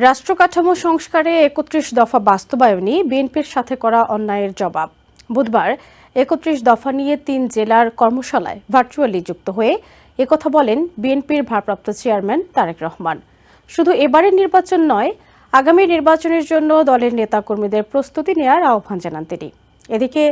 রাষ্ট্রকাঠামো সংস্কারে ৩১ দফা বাস্তবায়নই বিএনপির সাথে করা অন্যায়ের জবাব। বুধবার ৩১ দফা নিয়ে ৩ জেলার কর্মশালায় ভার্চুয়ালি যুক্ত হয়ে একথা বলেন বিএনপির ভারপ্রাপ্ত চেয়ারম্যান তারেক রহমান। শুধু এবারের নির্বাচন নয়, আগামী নির্বাচনের জন্য দলের নেতাকর্মীদের প্রস্তুতি নেওয়ার আহ্বান জানান তিনি। এদিকে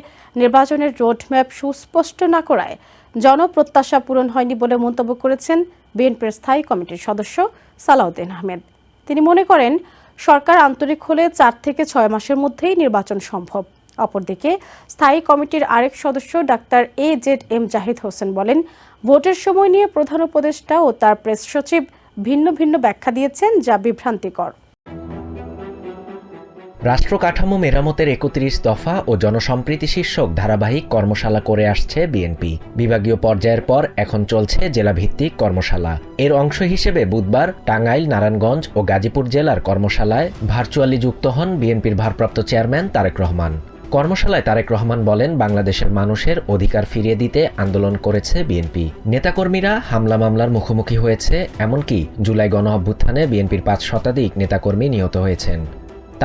নির্বাচনের রোডম্যাপ সুস্পষ্ট না করায় জনপ্রত্যাশা পূরণ হয়নি বলে মন্তব্য করেছেন বিএনপির স্থায়ী কমিটির সদস্য সালাউদ্দিন আহমেদ। তিনি মনে করেন, সরকার আন্তরিক হলে ৪ থেকে ৬ মাসের মধ্যেই নির্বাচন সম্ভব। অপরদিকে স্থায়ী কমিটির আরেক সদস্য ডাক্তার AZM জাহিদ হোসেন বলেন, ভোটের সময় নিয়ে প্রধান উপদেষ্টা ও তার প্রেস সচিব ভিন্ন ভিন্ন ব্যাখ্যা দিয়েছেন, যা বিভ্রান্তিকর। রাষ্ট্র কাঠামো মেরামতের ৩১ দফা ও জনসম্প্রীতি শীর্ষক ধারাবাহিক কর্মশালা করে আসছে বিএনপি। বিভাগীয় পর্যায়ের পর এখন চলছে জেলাভিত্তিক কর্মশালা। এর অংশ হিসেবে বুধবার টাঙ্গাইল, নারায়ণগঞ্জ ও গাজীপুর জেলার কর্মশালায় ভার্চুয়ালি যুক্ত হন বিএনপির ভারপ্রাপ্ত চেয়ারম্যান তারেক রহমান। কর্মশালায় তারেক রহমান বলেন, বাংলাদেশের মানুষের অধিকার ফিরিয়ে দিতে আন্দোলন করেছে বিএনপি। নেতাকর্মীরা হামলা মামলার মুখোমুখি হয়েছে, এমনকি জুলাই গণঅভ্যুত্থানে বিএনপির ৫ শতাধিক নেতাকর্মী নিহত হয়েছেন।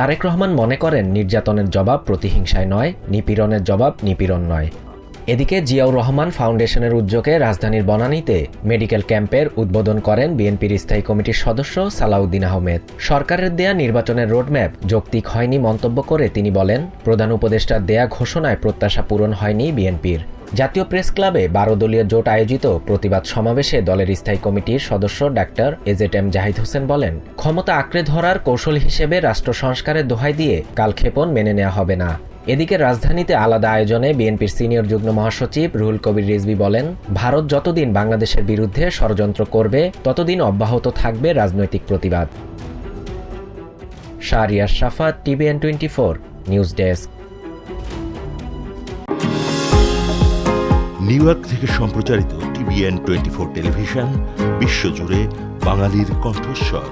তারেক রহমান মনে করেন, নির্যাতনের জবাব প্রতিহিংসায় নয়, নিপীড়নের জবাব নিপীড়ন নয়। এদিকে জিয়াউর রহমান ফাউন্ডেশনের উদ্যোগে রাজধানীর বনানীতে মেডিকেল ক্যাম্পের উদ্বোধন করেন বিএনপির স্থায়ী কমিটির সদস্য সালাউদ্দিন আহমেদ। সরকারের দেয়া নির্বাচনের রোডম্যাপ যৌক্তিক হয়নি মন্তব্য করে তিনি বলেন, প্রধান উপদেষ্টার দেয়া ঘোষণায় প্রত্যাশা পূরণ হয়নি বিএনপির। জাতীয় প্রেস ক্লাবে ১২ দলীয় জোট আয়োজিত প্রতিবাদ সমাবেশে দলের স্থায়ী কমিটির সদস্য ডাক্তার AZM জাহিদ হোসেন বলেন, ক্ষমতা আঁকড়ে ধরার কৌশল হিসেবে রাষ্ট্র সংস্কারের দোহাই দিয়ে কালক্ষেপণ মেনে নেওয়া হবে না। এদিকে রাজধানীতে আলাদা আয়োজনে বিএনপির সিনিয়র যুগ্ম মহাসচিব রুহুল কবির রিজভী বলেন, ভারত যতদিন বাংলাদেশের বিরুদ্ধে ষড়যন্ত্র করবে ততদিন অব্যাহত থাকবে রাজনৈতিক প্রতিবাদ। শাহরিয়ার শাফাত, TVN 24 news desk. New York থেকে সম্প্রচারিত TVN 24 টেলিভিশন বিশ্বজুড়ে বাঙালির কণ্ঠস্বর।